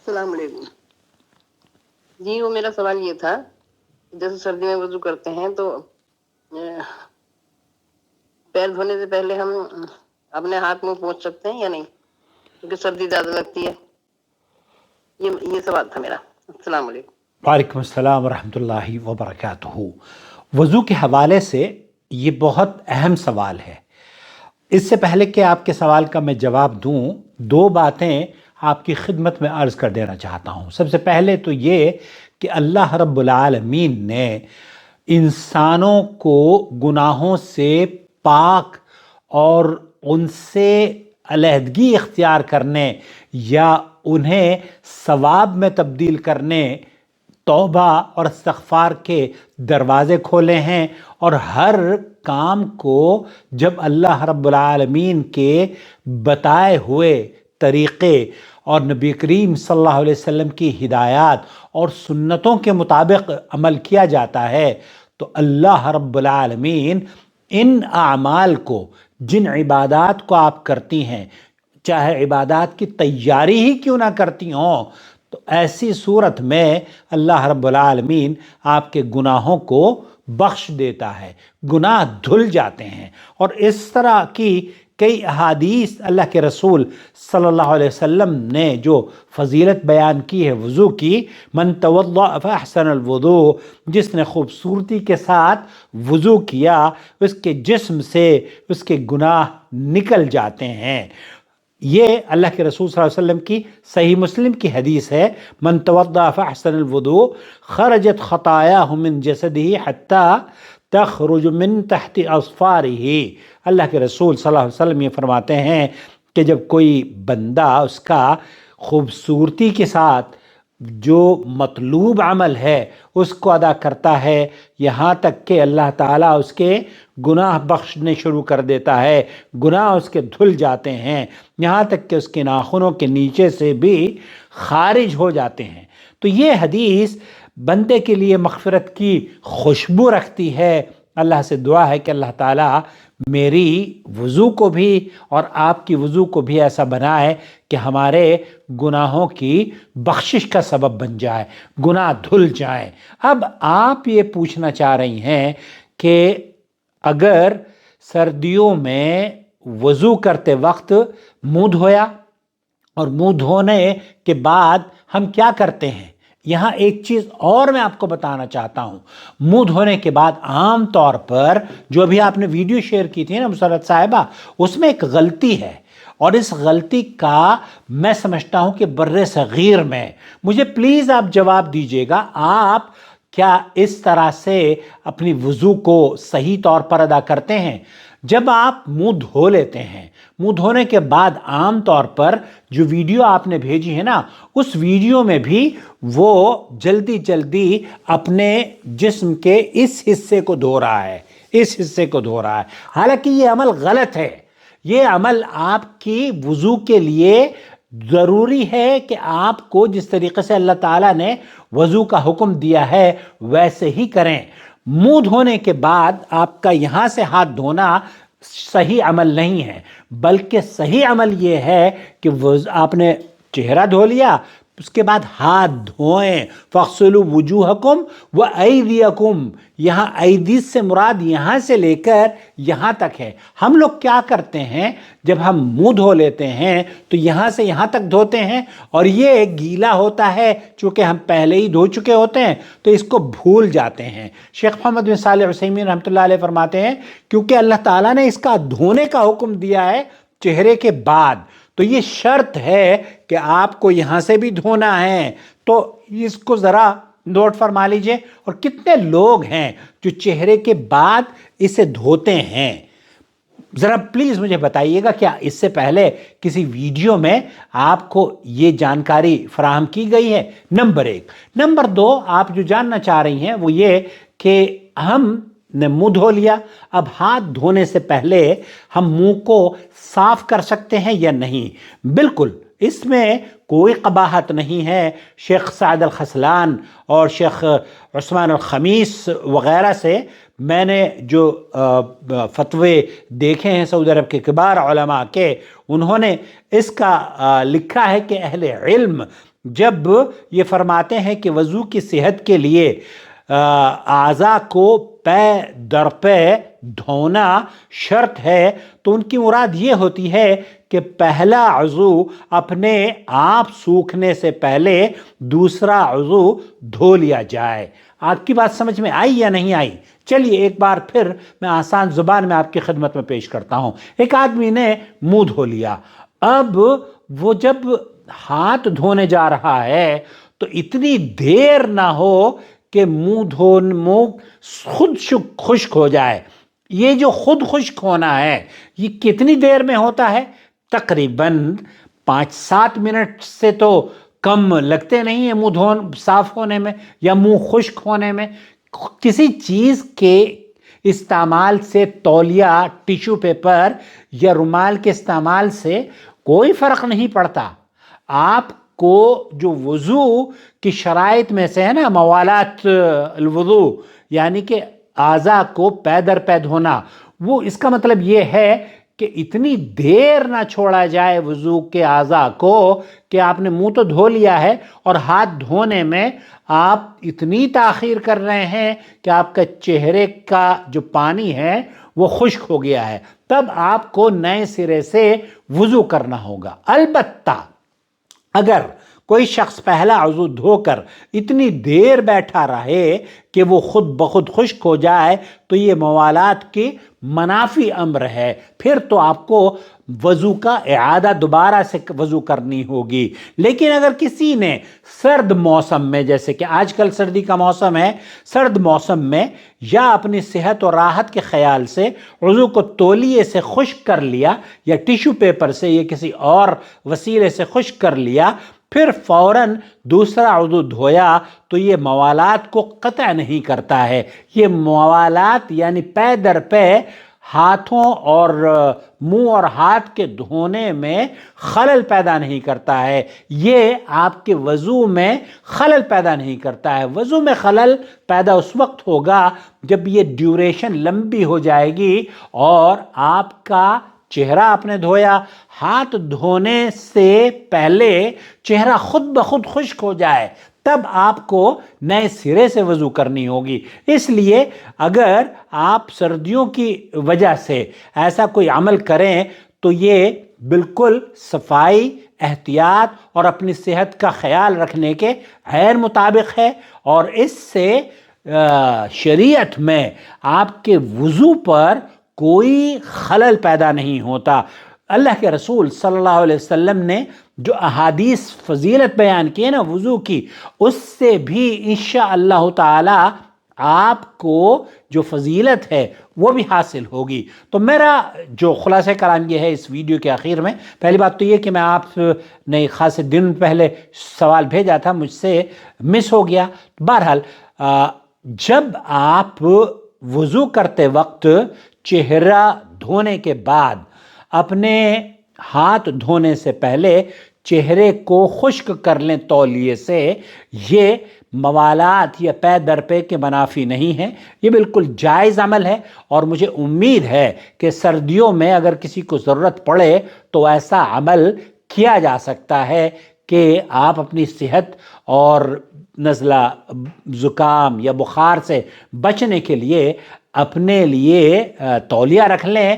السلام علیکم جی، وہ میرا سوال یہ تھا، جیسے سردی میں وضو کرتے ہیں تو پیر دھونے سے پہلے ہم اپنے ہاتھ منہ پوچھ سکتے ہیں یا نہیں، کیونکہ سردی زیادہ لگتی ہے. یہ سوال تھا میرا. السلام علیکم. وعلیکم السلام ورحمۃ اللہ وبرکاتہ. وضو کے حوالے سے یہ بہت اہم سوال ہے. اس سے پہلے کہ آپ کے سوال کا میں جواب دوں، دو باتیں آپ کی خدمت میں عرض کر دینا چاہتا ہوں. سب سے پہلے تو یہ کہ اللہ رب العالمین نے انسانوں کو گناہوں سے پاک اور ان سے علیحدگی اختیار کرنے یا انہیں ثواب میں تبدیل کرنے توبہ اور استغفار کے دروازے کھولے ہیں، اور ہر کام کو جب اللہ رب العالمین کے بتائے ہوئے طریقے اور نبی کریم صلی اللہ علیہ وسلم کی ہدایات اور سنتوں کے مطابق عمل کیا جاتا ہے تو اللہ رب العالمین ان اعمال کو، جن عبادات کو آپ کرتی ہیں، چاہے عبادات کی تیاری ہی کیوں نہ کرتی ہوں، تو ایسی صورت میں اللہ رب العالمین آپ کے گناہوں کو بخش دیتا ہے، گناہ دھل جاتے ہیں. اور اس طرح کی کئی احادیث اللہ کے رسول صلی اللہ علیہ وسلم نے جو فضیلت بیان کی ہے وضو کی، من توضأ فاحسن الوضوء، جس نے خوبصورتی کے ساتھ وضو کیا اس کے جسم سے اس کے گناہ نکل جاتے ہیں. یہ اللہ کے رسول صلی اللہ علیہ وسلم کی صحیح مسلم کی حدیث ہے، من توضأ فاحسن الوضوء خرجت خطاياه من جسده حتى تخرج من تحت اظفاره. اللہ کے رسول صلی اللہ علیہ وسلم یہ فرماتے ہیں کہ جب کوئی بندہ اس کا خوبصورتی کے ساتھ جو مطلوب عمل ہے اس کو ادا کرتا ہے، یہاں تک کہ اللہ تعالیٰ اس کے گناہ بخشنے شروع کر دیتا ہے، گناہ اس کے دھل جاتے ہیں، یہاں تک کہ اس کے ناخنوں کے نیچے سے بھی خارج ہو جاتے ہیں. تو یہ حدیث بندے کے لیے مغفرت کی خوشبو رکھتی ہے. اللہ سے دعا ہے کہ اللہ تعالیٰ میری وضو کو بھی اور آپ کی وضو کو بھی ایسا بنائے کہ ہمارے گناہوں کی بخشش کا سبب بن جائے، گناہ دھل جائیں. اب آپ یہ پوچھنا چاہ رہی ہیں کہ اگر سردیوں میں وضو کرتے وقت منہ دھویا اور منہ دھونے کے بعد ہم کیا کرتے ہیں، یہاں ایک چیز اور میں آپ کو بتانا چاہتا ہوں. منہ دھونے کے بعد عام طور پر جو ابھی آپ نے ویڈیو شیئر کی تھی نا مسرت صاحبہ، اس میں ایک غلطی ہے، اور اس غلطی کا میں سمجھتا ہوں کہ بر صغیر میں مجھے پلیز آپ جواب دیجئے گا، آپ کیا اس طرح سے اپنی وضو کو صحیح طور پر ادا کرتے ہیں؟ جب آپ منہ دھو لیتے ہیں، منہ دھونے کے بعد عام طور پر جو ویڈیو آپ نے بھیجی ہے نا، اس ویڈیو میں بھی وہ جلدی جلدی اپنے جسم کے اس حصے کو دھو رہا ہے، اس حصے کو دھو رہا ہے. حالانکہ یہ عمل غلط ہے. یہ عمل آپ کی وضو کے لیے ضروری ہے کہ آپ کو جس طریقے سے اللہ تعالیٰ نے وضو کا حکم دیا ہے ویسے ہی کریں. منہ دھونے کے بعد آپ کا یہاں سے ہاتھ دھونا صحیح عمل نہیں ہے، بلکہ صحیح عمل یہ ہے کہ آپ نے چہرہ دھو لیا، اس کے بعد ہاتھ دھوئیں. فاغسلوا وجوہکم وایدیکم، یہاں ایدی سے مراد یہاں سے لے کر یہاں تک ہے. ہم لوگ کیا کرتے ہیں، جب ہم منہ دھو لیتے ہیں تو یہاں سے یہاں تک دھوتے ہیں، اور یہ گیلا ہوتا ہے چونکہ ہم پہلے ہی دھو چکے ہوتے ہیں تو اس کو بھول جاتے ہیں. شیخ محمد بن صالح العثیمین رحمۃ اللہ علیہ فرماتے ہیں کیونکہ اللہ تعالیٰ نے اس کا دھونے کا حکم دیا ہے چہرے کے بعد، تو یہ شرط ہے کہ آپ کو یہاں سے بھی دھونا ہے. تو اس کو ذرا نوٹ فرما لیجئے. اور کتنے لوگ ہیں جو چہرے کے بعد اسے دھوتے ہیں؟ ذرا پلیز مجھے بتائیے گا، کیا اس سے پہلے کسی ویڈیو میں آپ کو یہ جانکاری فراہم کی گئی ہے؟ نمبر 1. نمبر 2، آپ جو جاننا چاہ رہی ہیں وہ یہ کہ ہم نے منہ دھو لیا، اب ہاتھ دھونے سے پہلے ہم منہ کو صاف کر سکتے ہیں یا نہیں؟ بالکل اس میں کوئی قباحت نہیں ہے۔ شیخ سعد الخسلان اور شیخ عثمان الخمیس وغیرہ سے میں نے جو فتوے دیکھے ہیں سعودی عرب کے کبار علماء کے، انہوں نے اس کا لکھا ہے کہ اہل علم جب یہ فرماتے ہیں کہ وضو کی صحت کے لیے اعضاء کو پے در پے دھونا شرط ہے، تو ان کی مراد یہ ہوتی ہے کہ پہلا عضو اپنے آپ سوکھنے سے پہلے دوسرا عضو دھو لیا جائے۔ آپ کی بات سمجھ میں آئی یا نہیں آئی؟ چلیے ایک بار پھر میں آسان زبان میں آپ کی خدمت میں پیش کرتا ہوں۔ ایک آدمی نے منہ دھو لیا، اب وہ جب ہاتھ دھونے جا رہا ہے تو اتنی دیر نہ ہو کہ منہ خود خشک ہو جائے۔ یہ جو خود خشک ہونا ہے یہ کتنی دیر میں ہوتا ہے؟ تقریباً 5-7 منٹ سے تو کم لگتے نہیں ہیں منہ صاف ہونے میں یا منہ خشک ہونے میں۔ کسی چیز کے استعمال سے، تولیہ، ٹیشو پیپر یا رومال کے استعمال سے کوئی فرق نہیں پڑتا۔ آپ کو جو وضو کی شرائط میں سے ہے نا، موالات الوضو، یعنی کہ اعضاء کو پے در پے دھونا، وہ اس کا مطلب یہ ہے کہ اتنی دیر نہ چھوڑا جائے وضو کے اعضاء کو کہ آپ نے منہ تو دھو لیا ہے اور ہاتھ دھونے میں آپ اتنی تاخیر کر رہے ہیں کہ آپ کا چہرے کا جو پانی ہے وہ خشک ہو گیا ہے، تب آپ کو نئے سرے سے وضو کرنا ہوگا۔ البتہ اگر کوئی شخص پہلا عضو دھو کر اتنی دیر بیٹھا رہے کہ وہ خود بخود خشک ہو جائے تو یہ موالات کی منافی امر ہے، پھر تو آپ کو وضو کا اعادہ دوبارہ سے وضو کرنی ہوگی۔ لیکن اگر کسی نے سرد موسم میں، جیسے کہ آج کل سردی کا موسم ہے، سرد موسم میں یا اپنی صحت اور راحت کے خیال سے وضو کو تولیے سے خشک کر لیا یا ٹیشو پیپر سے یا کسی اور وسیلے سے خشک کر لیا، پھر فوراً دوسرا عضو دھویا تو یہ موالات کو قطع نہیں کرتا ہے۔ یہ موالات یعنی پے در پے ہاتھوں اور منہ اور ہاتھ کے دھونے میں خلل پیدا نہیں کرتا ہے، یہ آپ کے وضو میں خلل پیدا نہیں کرتا ہے۔ وضو میں خلل پیدا اس وقت ہوگا جب یہ ڈیوریشن لمبی ہو جائے گی اور آپ کا چہرہ آپ نے دھویا، ہاتھ دھونے سے پہلے چہرہ خود بخود خشک ہو جائے، تب آپ کو نئے سرے سے وضو کرنی ہوگی۔ اس لیے اگر آپ سردیوں کی وجہ سے ایسا کوئی عمل کریں تو یہ بالکل صفائی، احتیاط اور اپنی صحت کا خیال رکھنے کے عین مطابق ہے، اور اس سے شریعت میں آپ کے وضو پر کوئی خلل پیدا نہیں ہوتا۔ اللہ کے رسول صلی اللہ علیہ وسلم نے جو احادیث فضیلت بیان کی ہے نا وضو کی، اس سے بھی انشاءاللہ تعالی آپ کو جو فضیلت ہے وہ بھی حاصل ہوگی۔ تو میرا جو خلاصہ کلام یہ ہے اس ویڈیو کے آخر میں، پہلی بات تو یہ کہ میں آپ نے خاصے دن پہلے سوال بھیجا تھا، مجھ سے مس ہو گیا۔ بہرحال جب آپ وضو کرتے وقت چہرہ دھونے کے بعد اپنے ہاتھ دھونے سے پہلے چہرے کو خشک کر لیں تولیے سے، یہ موالات یا پے در پے کے منافی نہیں ہے، یہ بالکل جائز عمل ہے، اور مجھے امید ہے کہ سردیوں میں اگر کسی کو ضرورت پڑے تو ایسا عمل کیا جا سکتا ہے کہ آپ اپنی صحت اور نزلہ، زکام یا بخار سے بچنے کے لیے اپنے لیے تولیہ رکھ لیں۔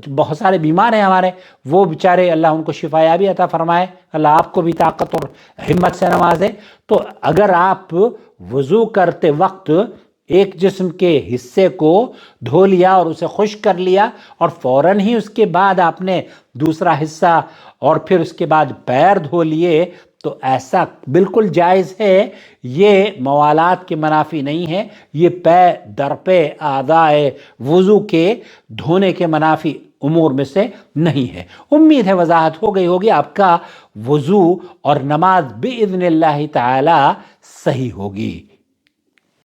بہت سارے بیمار ہیں ہمارے، وہ بیچارے اللہ ان کو شفا یابی عطا فرمائے، اللہ آپ کو بھی طاقت اور ہمت سے نوازے۔ تو اگر آپ وضو کرتے وقت ایک جسم کے حصے کو دھو لیا اور اسے خشک کر لیا اور فوراً ہی اس کے بعد آپ نے دوسرا حصہ اور پھر اس کے بعد پیر دھو لیے، تو ایسا بالکل جائز ہے، یہ موالات کے منافی نہیں ہے، یہ پے در پے اعضائے وضو کے دھونے کے منافی امور میں سے نہیں ہے۔ امید ہے وضاحت ہو گئی ہوگی، آپ کا وضو اور نماز باذن اللہ تعالی صحیح ہوگی۔